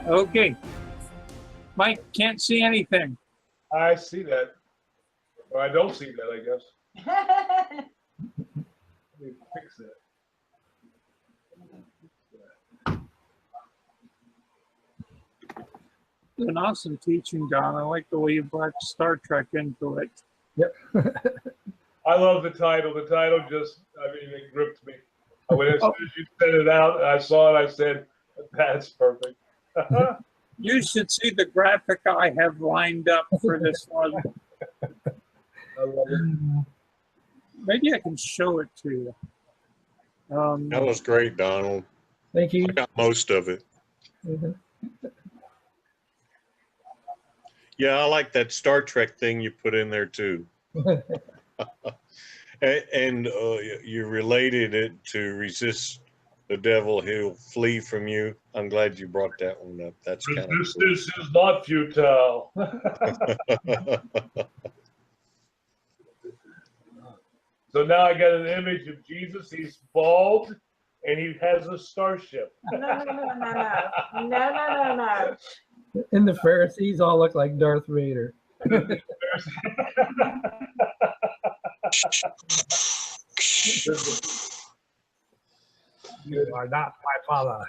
Okay. Mike can't see anything. I see that. Or I don't see that, I guess. Let me fix that. An awesome teaching, Don. I like the way you brought Star Trek into it. Yep. I love the title. The title just, it gripped me. When as soon as you said it out, I saw it, I said, that's perfect. You should see the graphic I have lined up for this one. I love it. Maybe I can show it to you. That was great, Donald. Thank you. I got most of it. Mhm. Yeah, I like that Star Trek thing you put in there too. And you related it to resist the devil, he'll flee from you. I'm glad you brought that one up. That's kind of Resistance is not futile. cool. So now I got an image of Jesus. He's bald and he has a starship. No. And the Pharisees all look like Darth Vader. You are not my father.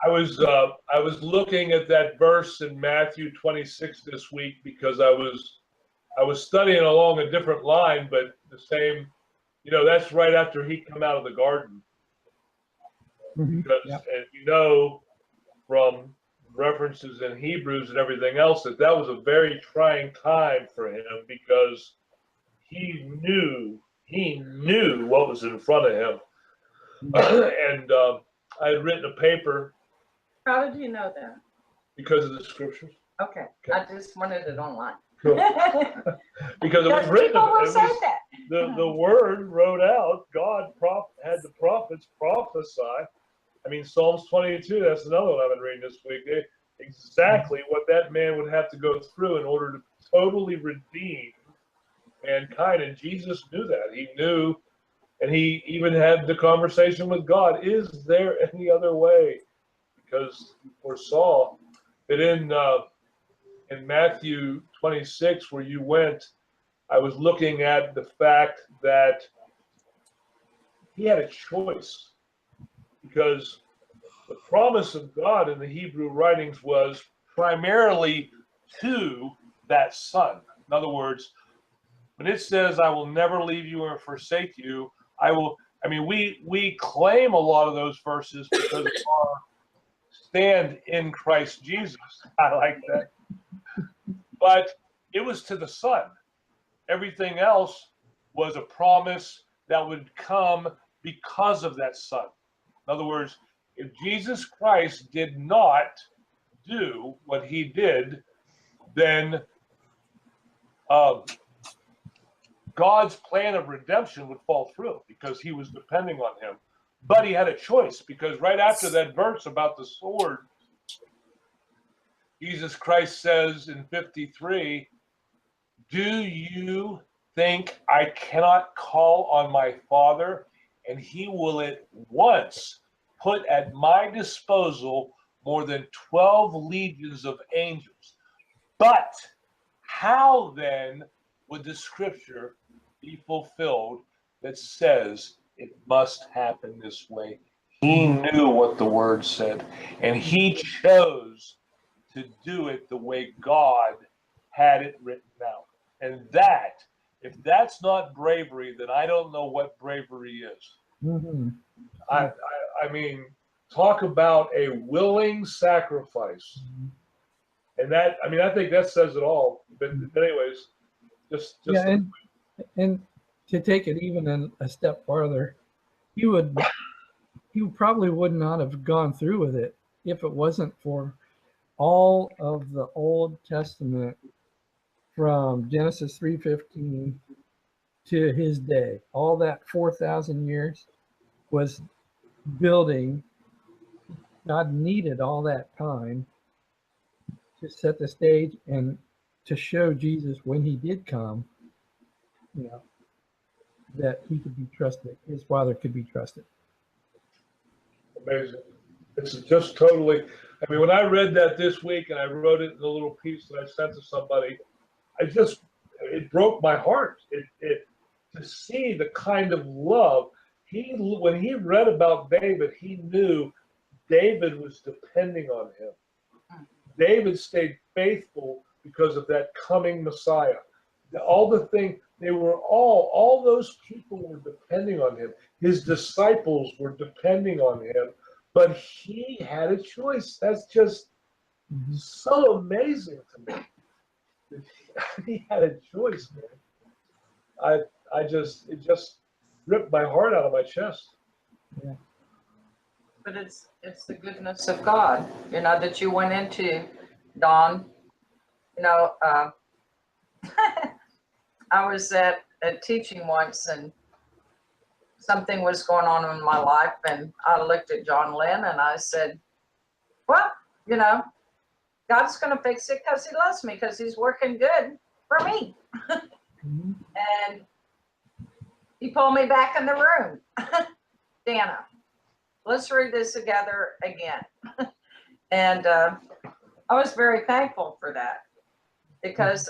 I was looking at that verse in Matthew 26 this week because I was studying along a different line, but the same, that's right after he come out of the garden. Because as you know from references in Hebrews and everything else, that was a very trying time for him because he knew what was in front of him. And I had written a paper. How did you know that? Because of the scriptures. Okay. I just wanted it online. Cool. Because it was written. People will say that. The word wrote out. God had the prophets prophesy. Psalms 22. That's another one I've been reading this week. Exactly what that man would have to go through in order to totally redeem mankind, and Jesus knew that. He knew, and he even had the conversation with God. Is there any other way? Because he foresaw that in Matthew 26, where you went, I was looking at the fact that he had a choice, because the promise of God in the Hebrew writings was primarily to that son. In other words, when it says, I will never leave you or forsake you, we claim a lot of those verses because of our stand in Christ Jesus. I like that. But it was to the Son. Everything else was a promise that would come because of that Son. In other words, if Jesus Christ did not do what he did, then God's plan of redemption would fall through because he was depending on him. But he had a choice, because right after that verse about the sword, Jesus Christ says in 53, do you think I cannot call on my Father, and he will at once put at my disposal more than 12 legions of angels? But how then would the scripture be fulfilled that says it must happen this way? He knew what the word said, and he chose to do it the way God had it written out. And that, if that's not bravery, then I don't know what bravery is. Mm-hmm. Talk about a willing sacrifice. And that, I think that says it all. But anyways, yeah, and to take it even a step farther, you probably would not have gone through with it if it wasn't for all of the Old Testament from Genesis 3:15 to his day. All that 4,000 years was building. God needed all that time to set the stage and to show Jesus when he did come, that he could be trusted. His Father could be trusted. Amazing. It's just totally, I mean, when I read that this week and I wrote it in a little piece that I sent to somebody, it broke my heart. To see the kind of love when he read about David, he knew David was depending on him. David stayed faithful because of that coming Messiah. All the things, all those people were depending on him. His disciples were depending on him, but he had a choice. That's just so amazing to me. He had a choice, man. It just ripped my heart out of my chest. Yeah. But it's the goodness of God, that you went into, Don. I was at a teaching once, and something was going on in my life, and I looked at John Lynn and I said, well, God's going to fix it because he loves me, because he's working good for me. And he pulled me back in the room. Dana, let's read this together again. And I was very thankful for that, because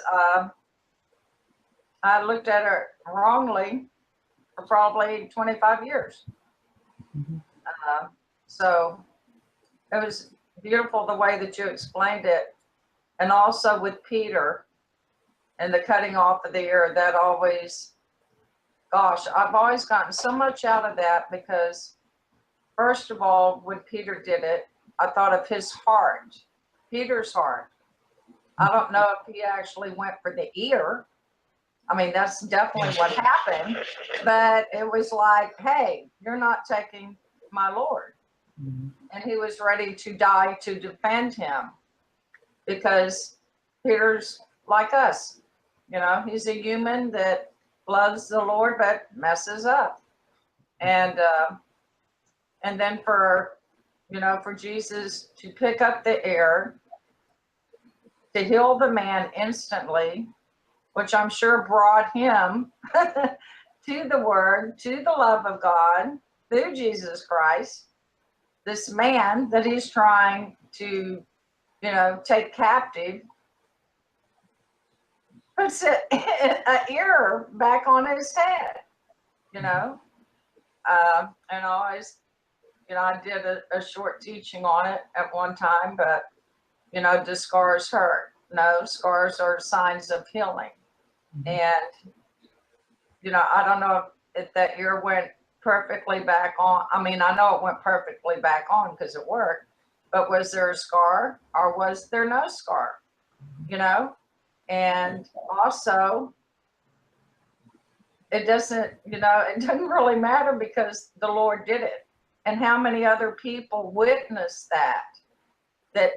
I looked at her wrongly for probably 25 years. So it was beautiful the way that you explained it. And also with Peter and the cutting off of the ear, that always, gosh, I've always gotten so much out of that, because first of all, when Peter did it, I thought of his heart, Peter's heart. I don't know if he actually went for the ear. I mean, that's definitely what happened, but it was like, hey, you're not taking my Lord. And he was ready to die to defend him, because Peter's like us, he's a human that loves the Lord but messes up. And then for Jesus to pick up the ear, to heal the man instantly, which I'm sure brought him to the Word, to the love of God through Jesus Christ. This man that he's trying to, take captive, puts an ear back on his head, and always, I did a short teaching on it at one time, but, do scars hurt? No, scars are signs of healing. And, I don't know if that ear went perfectly back on. I mean, I know it went perfectly back on because it worked, but was there a scar or was there no scar? And also, it doesn't really matter, because the Lord did it. And how many other people witnessed that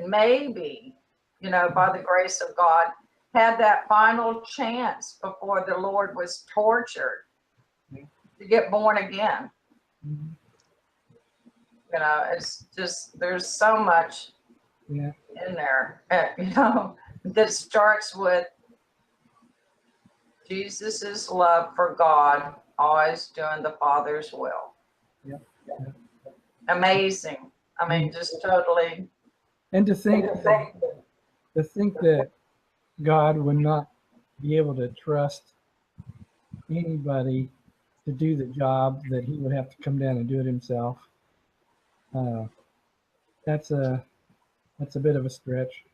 maybe, by the grace of God, had that final chance before the Lord was tortured to get born again. It's just, there's so much in there, that starts with Jesus's love for God, always doing the Father's will. Amazing. I mean, just totally. And to think that God would not be able to trust anybody to do the job, that he would have to come down and do it himself. That's a bit of a stretch.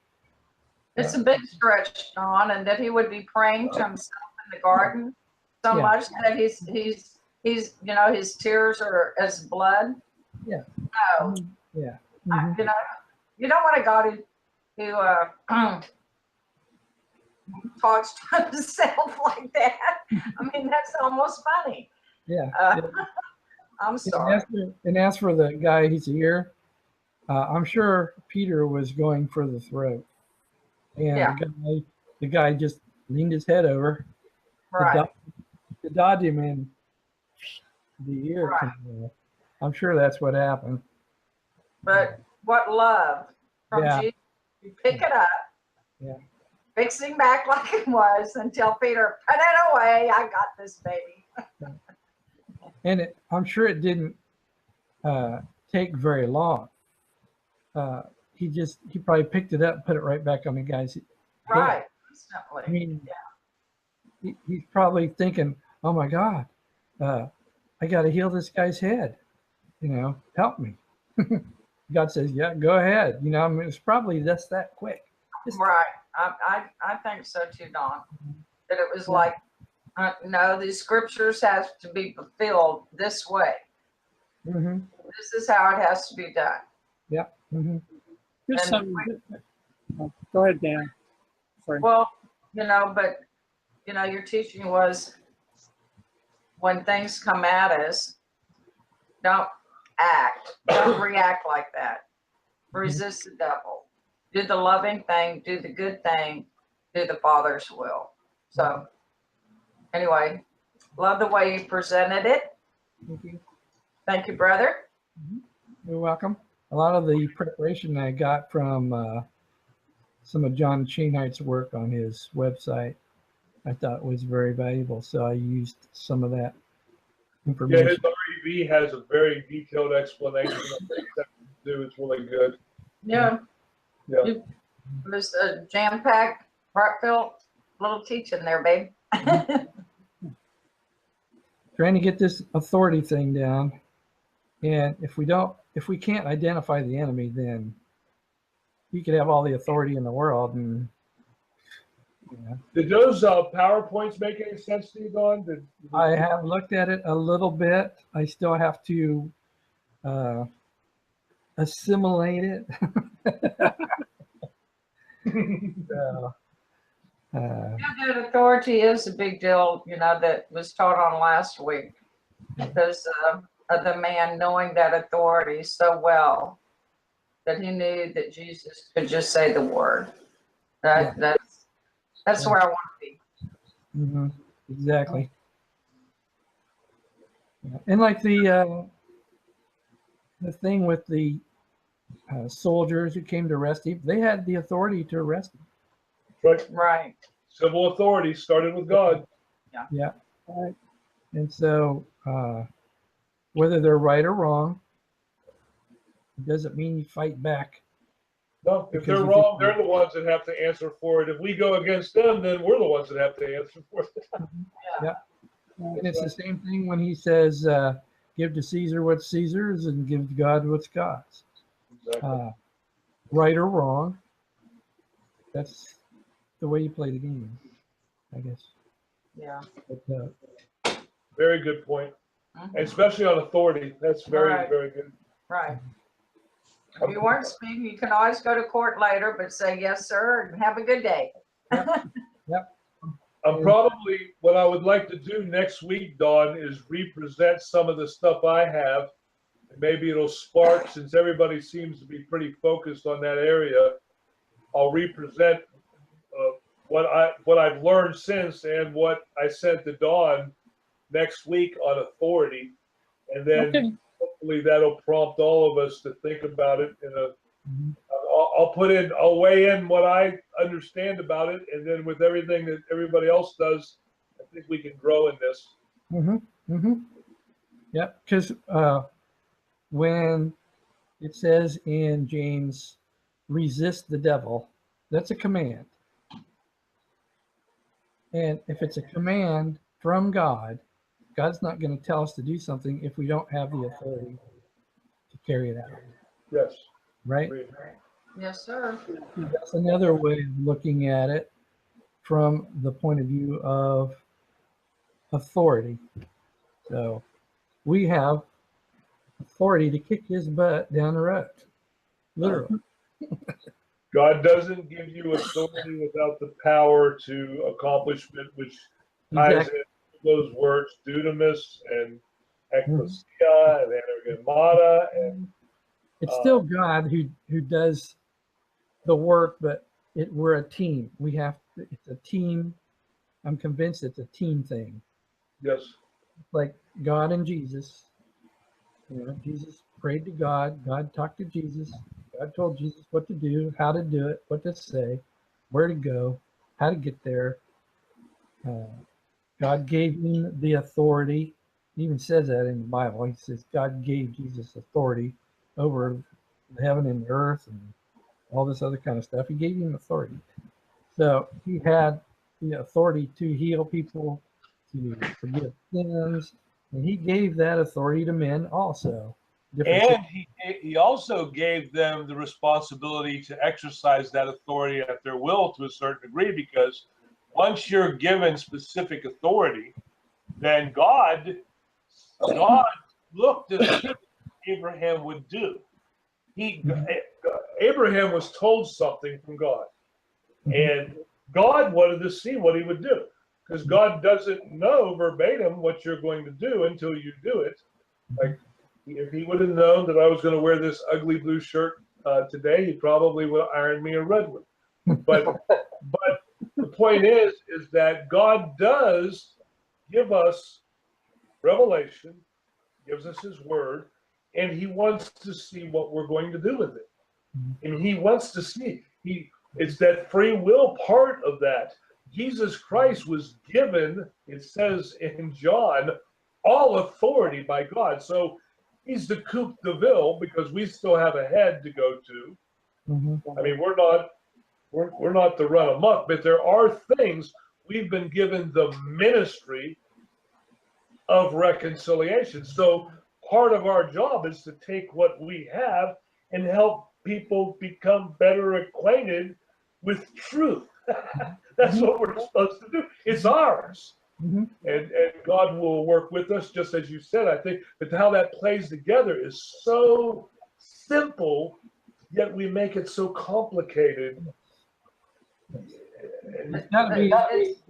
It's a big stretch, Don, and that he would be praying to himself in the garden so much that he's his tears are as blood. Yeah. No. Yeah. You don't want a God who talks to himself like that. I mean, that's almost funny. Yeah. I'm sorry. And as for the guy, his ear, I'm sure Peter was going for the throat. And the guy just leaned his head over Right. to dodge him, and the ear came off. I'm sure that's what happened. But what love from Jesus. You pick it up, fixing back like it was, until Peter, put it away, I got this baby. And I'm sure it didn't take very long he probably picked it up and put it right back on the guy's head. Right. I Instantly. mean, he's probably thinking, "Oh my God, I got to heal this guy's head. Help me." God says, "Yeah, go ahead." I mean, it's probably just that quick. Right. I think so too, Don. That it was like, no, these scriptures have to be fulfilled this way. Mm-hmm. This is how it has to be done. Yeah. Mm-hmm. Here's And some, go ahead, Dan. Sorry. Well, but your teaching was when things come at us, don't react like that. Resist the devil. Do the loving thing, do the good thing, do the Father's will. So anyway, love the way you presented it. Thank you. Thank you, brother. You're welcome. A lot of the preparation I got from some of John Chainhight's work on his website, I thought was very valuable. So I used some of that Yeah, information. his REV has a very detailed explanation of things that to do. It's really good. Yeah. Yeah. It was a jam-packed, heartfelt little teaching there, babe. Trying to get this authority thing down. And if we can't identify the enemy, then you could have all the authority in the world. And Did those PowerPoints make any sense to you, Don? I have looked at it a little bit. I still have to assimilate it. So, That authority is a big deal, that was taught on last week because of the man knowing that authority so well that he knew that Jesus could just say the word. That's where I want to be. mhm, exactly. Yeah. And like the thing with the soldiers who came to arrest him, they had the authority to arrest him. Right. Right. Civil authority started with God. Yeah. Right. And so whether they're right or wrong, it doesn't mean you fight back. No, if Because they're you wrong, think- they're the ones that have to answer for it. If we go against them, then we're the ones that have to answer for it. Yeah. And it's the same thing when he says, give to Caesar what's Caesar's and give to God what's God's. Exactly. Right or wrong, that's the way you play the game, I guess. Yeah. But, Very good point. Mhm. And especially on authority. That's very, Right. very good. Right. If you weren't speaking, you can always go to court later, but say yes, sir, and have a good day. I'm probably, what I would like to do next week, Dawn, is represent some of the stuff I have. And maybe it'll spark, since everybody seems to be pretty focused on that area. I'll represent what I've learned since and what I sent to Dawn next week on authority. And then Okay. hopefully that'll prompt all of us to think about it in a Mhm. I'll weigh in what I understand about it, and then with everything that everybody else does, I think we can grow in this. Yeah, because when it says in James, resist the devil, that's a command. And if it's a command from God, God's not going to tell us to do something if we don't have the authority to carry it out, Yes. right? Agreed. Yes, sir. That's another way of looking at it from the point of view of authority. So we have authority to kick his butt down the road, literally. God doesn't give you authority without the power to accomplishment, which ties Exactly. in those words, dunamis and ecclesia and energemata, and It's still God who does the work, but we're a team. It's a team. I'm convinced it's a team thing. yes, Like God and Jesus. Jesus prayed to God. God talked to Jesus. God told Jesus what to do, how to do it, what to say, where to go, how to get there. God gave him the authority. He even says that in the Bible. He says God gave Jesus authority over the heaven and the earth and all this other kind of stuff. He gave him authority. So he had the authority to heal people, to forgive sins, and he gave that authority to men also. And he also gave them the responsibility to exercise that authority at their will to a certain degree, because once you're given specific authority, then God looked to see what Abraham would do. Abraham was told something from God, and God wanted to see what he would do, because God doesn't know verbatim what you're going to do until you do it. Like, if he would have known that I was going to wear this ugly blue shirt today, he probably would have ironed me a red one. But the point is that God does give us revelation, gives us his word, and he wants to see what we're going to do with it. And he wants to see. It's that free will part of that. Jesus Christ was given, it says in John, all authority by God. So he's the coupe de ville, because we still have a head to go to. I mean, we're not to run amok, but there are things we've been given the ministry of reconciliation. So part of our job is to take what we have and help people become better acquainted with truth. That's what we're supposed to do. It's ours. And God will work with us, just as you said. I think that how that plays together is so simple, yet we make it so complicated.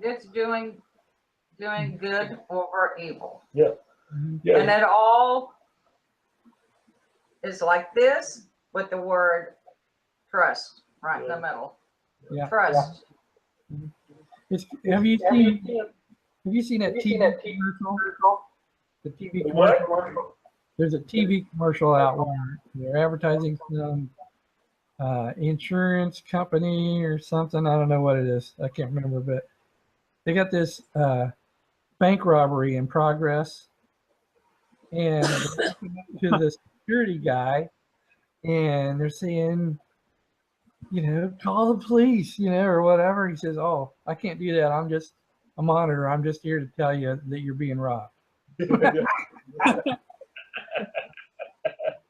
It's doing good over evil. Yeah. And it all is like this with the word trust right in the middle. Yeah. Trust. Have you seen that TV commercial? The TV commercial. There's a TV commercial out where they're advertising some insurance company or something. I don't know what it is. I can't remember, but they got this bank robbery in progress, and they're looking up to the security guy, and they're saying, call the police, or whatever. He says, "Oh, I can't do that. I'm just a monitor. I'm just here to tell you that you're being robbed."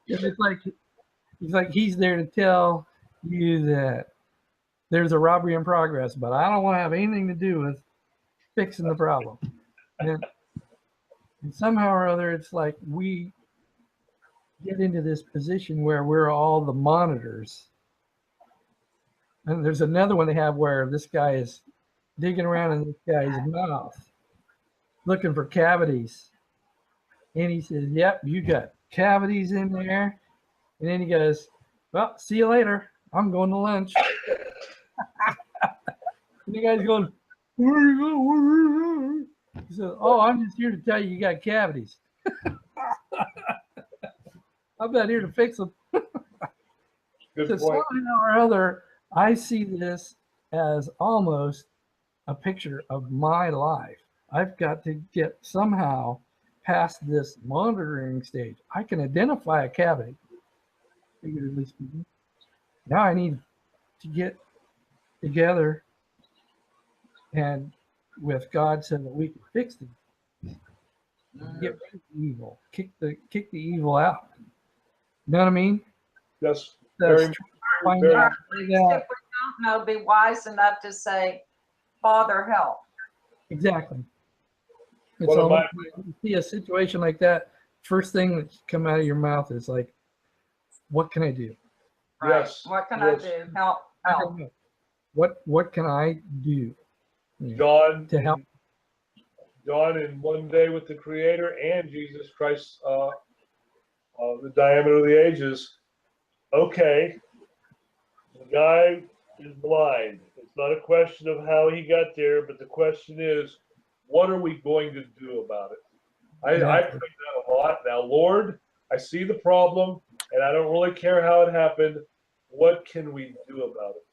It's like he's there to tell you that there's a robbery in progress, but I don't want to have anything to do with fixing the problem. And somehow or other, it's like we get into this position where we're all the monitors. And there's another one they have where this guy is digging around in this guy's mouth, looking for cavities. And he says, "Yep, you got cavities in there." And then he goes, "Well, see you later. I'm going to lunch." And the guy's going, "Where are you going? Where are you going?" He says, "Oh, I'm just here to tell you got cavities. I'm not here to fix them." Good So point. somehow or other, I see this as almost a picture of my life. I've got to get somehow past this monitoring stage. I can identify a cavity, figuratively speaking. Now I need to get together and with God so that we can fix them. Get rid of the evil. Kick the evil out. You know what I mean? That's That's very, find very- out If we don't know, be wise enough to say, "Father, help." exactly. It's One of almost like you see a situation like that, first thing that come out of your mouth is like, "What can I do? Right. Yes, What can yes. I do? Help, help. What can I do?" John, To help. John in One Day with the Creator and Jesus Christ, the diameter of the ages. Okay, the guy is blind. It's not a question of how he got there, but the question is, what are we going to do about it? I Exactly. pray that a lot. Now, Lord, I see the problem, and I don't really care how it happened. What can we do about it?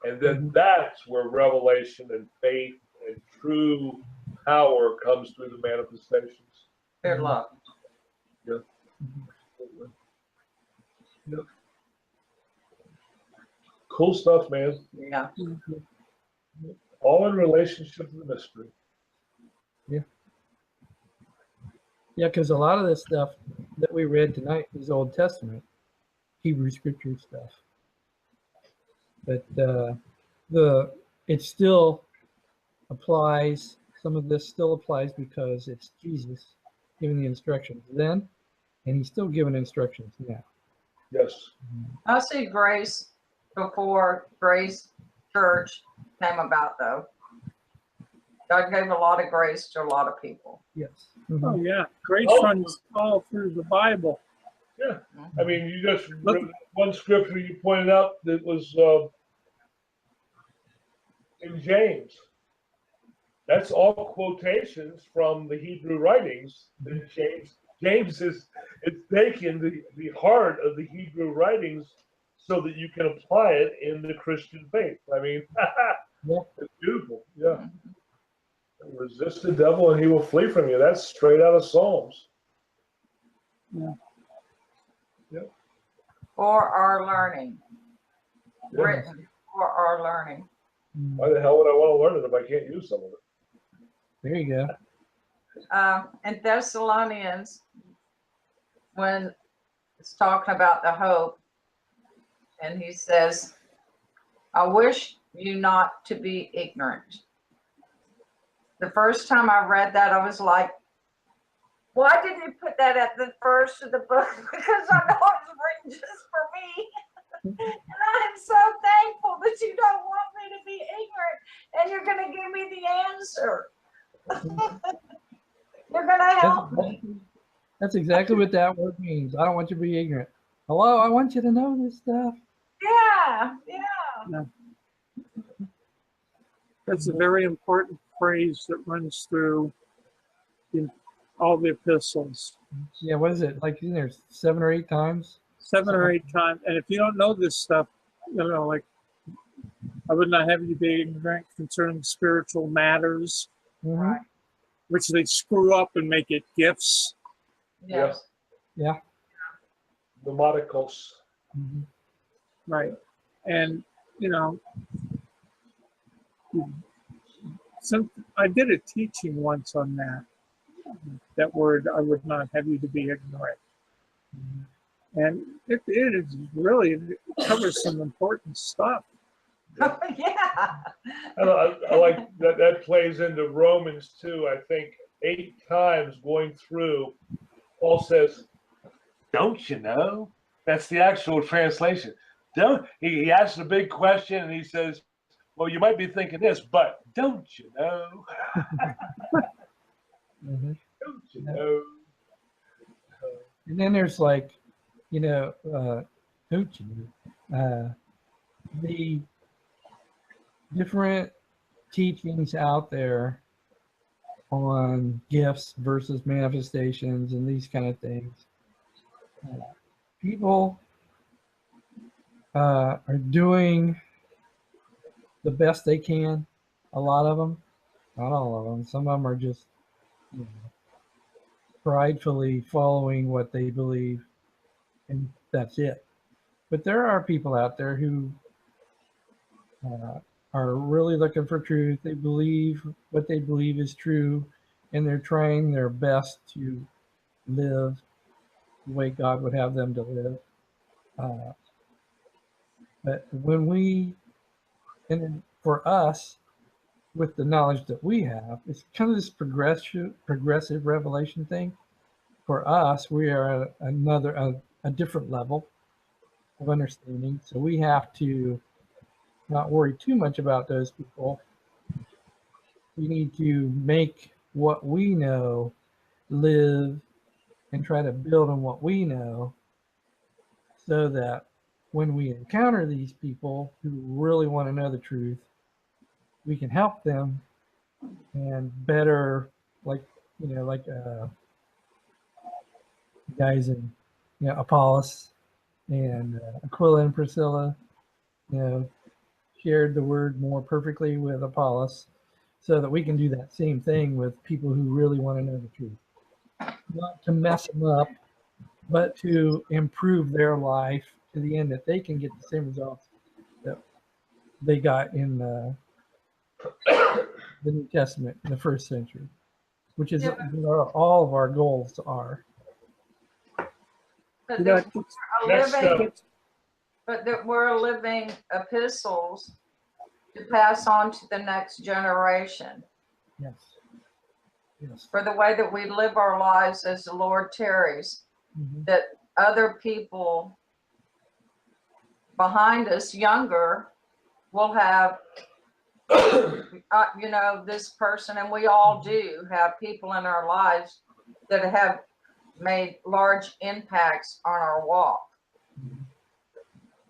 And then that's where revelation and faith and true power comes through the manifestations. Good luck. Yeah. cool stuff, man. Yeah. All in relationship to the mystery. Yeah, because a lot of this stuff that we read tonight is Old Testament, Hebrew Scripture stuff. But it still applies. Some of this still applies because it's Jesus giving the instructions then, and he's still giving instructions now. Yes. I see Grace before Grace Church came about, though. God gave a lot of grace to a lot of people. Yes. Oh, yeah. Grace Oh. runs all through the Bible. Yeah. I mean, you just Look- read one scripture you pointed out that was in James. That's all quotations from the Hebrew writings. That James is it's taking the heart of the Hebrew writings so that you can apply it in the Christian faith. I mean, Yeah. it's beautiful. Yeah. Resist the devil and he will flee from you. That's straight out of Psalms. For our learning. Yeah. Written for our learning. Why the hell would I want to learn it if I can't use some of it? There you go. In Thessalonians, when it's talking about the hope, and he says, I wish you not to be ignorant. The first time I read that, I was like, why didn't you put that at the first of the book? Because I know it's written just for me. And I'm so thankful that you don't want me to be ignorant and you're going to give me the answer. You're going to help me. That's exactly what that word means. I don't want you to be ignorant. Hello, I want you to know this stuff. Yeah. That's a very important phrase that runs through all the epistles. Yeah, what is it? Like, isn't there 7 or 8 times? 7 or 8 times. And if you don't know this stuff, like, I would not have you be ignorant concerning spiritual matters, Mhm. which they screw up and make it gifts. Yes. Pneumaticals. Mhm. Right. And, I did a teaching once on that word, I would not have you to be ignorant. And it really covers some important stuff. Yeah. I like that plays into Romans 2, I think 8 times going through. Paul says, don't you know? That's the actual translation. He asks a big question and he says, well, you might be thinking this, but don't you know? Mhm. Don't you know? And then there's like, don't you know, the different teachings out there on gifts versus manifestations and these kind of things. People are doing the best they can. A lot of them, not all of them. Some of them are just pridefully following what they believe, and that's it. But there are people out there who are really looking for truth. They believe what they believe is true, and they're trying their best to live the way God would have them to live. But and then for us, with the knowledge that we have, it's kind of this progressive revelation thing. For us, we are at a different level of understanding. So we have to not worry too much about those people. We need to make what we know live and try to build on what we know, so that when we encounter these people who really want to know the truth, we can help them and better, like guys in Apollos and Aquila and Priscilla, shared the word more perfectly with Apollos, so that we can do that same thing with people who really want to know the truth. Not to mess them up, but to improve their life to the end that they can get the same results that they got in the New Testament in the first century, which is Yeah. what all of our goals are. But You know, that we're Next living, step. but that we're living epistles to pass on to the next generation Yes. Yes. for the way that we live our lives as the Lord tarries, Mhm. that other people behind us, younger, will have, you know, this person, and we all do have people in our lives that have made large impacts on our walk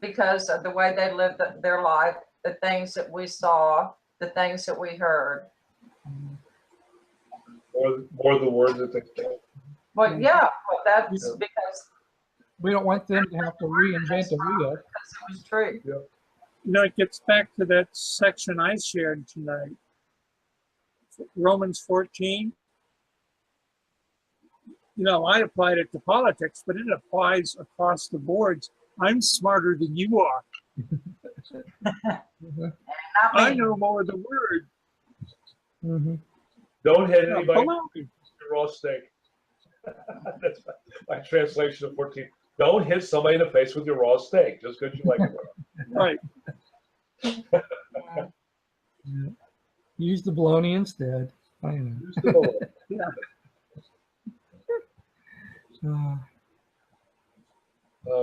because of the way they lived their life, the things that we saw, the things that we heard. Or the words that they say. Well, yeah, but that's because We don't want them to have to reinvent the wheel. it was true. You know, it gets back to that section I shared tonight. Romans 14. You know, I applied it to politics, but it applies across the boards. I'm smarter than you are. Mhm. I know more of the word. Mhm. Don't hit Yeah, anybody baloney. with a raw steak. That's my translation of 14. Don't hit somebody in the face with your raw steak just because you like it. Right. Yeah. Use the bologna instead. I know. Use the bullet. Yeah.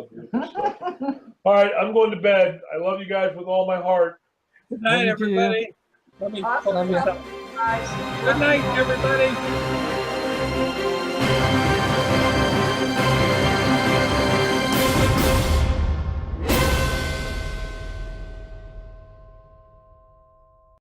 Beautiful stuff. All right, I'm going to bed. I love you guys with all my heart. Good night, Love you too. everybody. Let me Awesome. focus up. Guys. Good night, everybody.